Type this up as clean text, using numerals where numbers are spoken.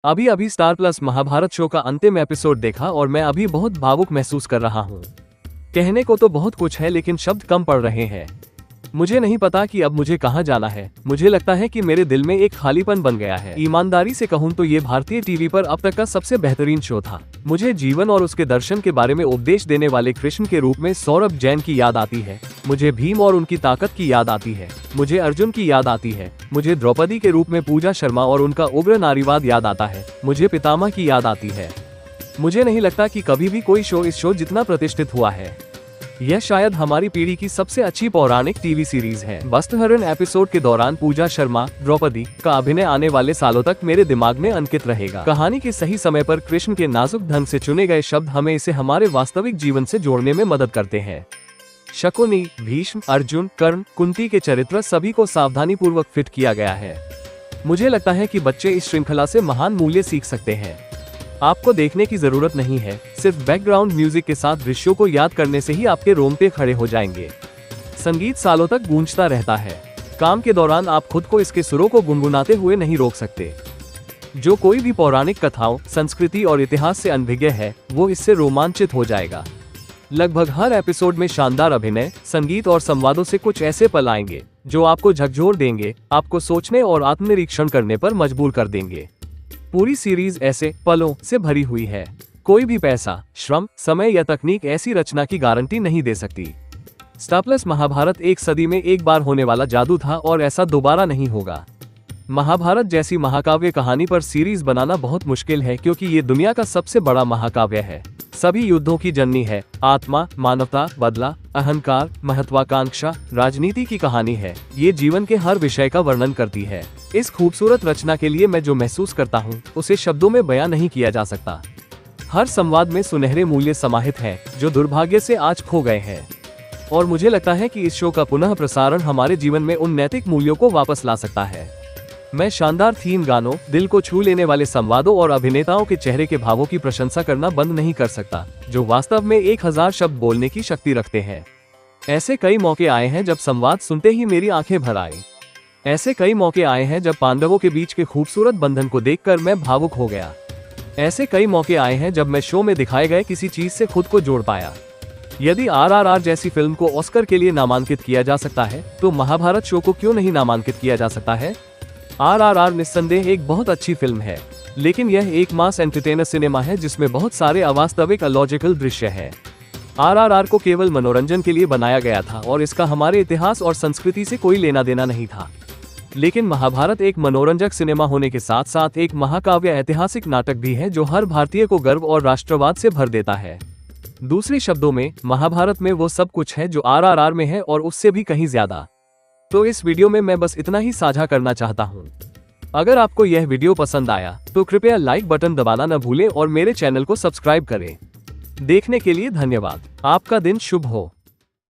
अभी अभी star plus Mahabharat show का अंतिम एपिसोड देखा और मैं अभी बहुत भावुक महसूस कर रहा हूँ। कहने को तो बहुत कुछ है लेकिन शब्द कम पड़ रहे हैं। मुझे नहीं पता कि अब मुझे कहाँ जाना है। मुझे लगता है कि मेरे दिल में एक खालीपन बन गया है। ईमानदारी से कहूँ तो ये भारतीय टीवी पर अब तक का सबसे बेहतरीन शो था। मुझे जीवन और उसके दर्शन के बारे में उपदेश देने वाले कृष्ण के रूप में सौरभ जैन की याद आती है। मुझे भीम और उनकी ताकत की याद आती है। मुझे अर्जुन की याद आती है। मुझे द्रौपदी के रूप में पूजा शर्मा और उनका उग्र नारीवाद याद आता है। मुझे पितामह की याद आती है। मुझे नहीं लगता कि कभी भी कोई शो इस शो जितना प्रतिष्ठित हुआ है। यह शायद हमारी पीढ़ी की सबसे अच्छी पौराणिक टीवी सीरीज है। वस्त्रहरण एपिसोड के दौरान पूजा शर्मा, द्रौपदी का अभिनय आने वाले सालों तक मेरे दिमाग में अंकित रहेगा। कहानी के सही समय पर कृष्ण के नाजुक ढंग से चुने गए शब्द हमें इसे हमारे वास्तविक जीवन से जोड़ने में मदद करते हैं। शकुनी, भीष्म, अर्जुन, कर्ण, कुंती के चरित्र सभी को सावधानी पूर्वक फिट किया गया है। मुझे लगता है कि बच्चे इस श्रृंखला से महान मूल्य सीख सकते हैं। आपको देखने की जरूरत नहीं है, सिर्फ बैकग्राउंड म्यूजिक के साथ दृश्यों को याद करने से ही आपके रोंगटे खड़े हो जाएंगे। संगीत सालों तक गूंजता रहता है। काम के दौरान आप खुद को इसके सुरों को गुनगुनाते हुए नहीं रोक सकते। जो कोई भी पौराणिक कथाओं, संस्कृति और इतिहास से अनभिज्ञ है, वो इससे रोमांचित हो जाएगा। लगभग हर एपिसोड में शानदार अभिनय, संगीत और संवादों से कुछ ऐसे पल आएंगे जो आपको झकझोर देंगे, आपको सोचने और आत्मनिरीक्षण करने पर मजबूर कर देंगे। पूरी सीरीज ऐसे पलों से भरी हुई है। कोई भी पैसा, श्रम, समय या तकनीक ऐसी रचना की गारंटी नहीं दे सकती। स्टार प्लस महाभारत एक सदी में एक बार होने वाला जादू था और ऐसा दोबारा नहीं होगा। महाभारत जैसी महाकाव्य कहानी पर सीरीज बनाना बहुत मुश्किल है क्योंकि ये दुनिया का सबसे बड़ा महाकाव्य है। सभी युद्धों की जननी है। आत्मा, मानवता, बदला, अहंकार, महत्वाकांक्षा, राजनीति की कहानी है। ये जीवन के हर विषय का वर्णन करती है। इस खूबसूरत रचना के लिए मैं जो महसूस करता हूँ उसे शब्दों में बयां नहीं किया जा सकता। हर संवाद में सुनहरे मूल्य समाहित हैं जो दुर्भाग्य से आज खो गए हैं। और मुझे लगता है कि इस शो का पुनः प्रसारण हमारे जीवन में उन नैतिक मूल्यों को वापस ला सकता है। मैं शानदार थीम गानों, दिल को छू लेने वाले संवादों और अभिनेताओं के चेहरे के भावों की प्रशंसा करना बंद नहीं कर सकता, जो वास्तव में 1000 शब्द बोलने की शक्ति रखते हैं। ऐसे कई मौके आए हैं जब संवाद सुनते ही मेरी आंखें भर आई। ऐसे कई मौके आए हैं जब पांडवों के बीच के खूबसूरत बंधन को देखकर मैं भावुक हो गया। ऐसे कई मौके आए हैं जब मैं शो में दिखाए गए किसी चीज से खुद को जोड़ पाया। यदि RRR जैसी फिल्म को ऑस्कर के लिए नामांकित किया जा सकता है, तो महाभारत शो को क्यों नहीं नामांकित किया जा सकता है? RRR निस्संदेह एक बहुत अच्छी फिल्म है, लेकिन यह एक मास एंटरटेनर सिनेमा है जिसमें बहुत सारे अवास्तविक अलॉजिकल दृश्य है। RRR को केवल मनोरंजन के लिए बनाया गया था और इसका हमारे इतिहास और संस्कृति से कोई लेना देना नहीं था। लेकिन महाभारत एक मनोरंजक सिनेमा होने के साथ साथ एक महाकाव्य ऐतिहासिक नाटक भी है जो हर भारतीय को गर्व और राष्ट्रवाद से भर देता है। दूसरे शब्दों में, महाभारत में वो सब कुछ है जो RRR में है और उससे भी कहीं ज्यादा। तो इस वीडियो में मैं बस इतना ही साझा करना चाहता हूँ। अगर आपको यह वीडियो पसंद आया तो कृपया लाइक बटन दबाना न भूलें और मेरे चैनल को सब्सक्राइब करें। देखने के लिए धन्यवाद। आपका दिन शुभ हो।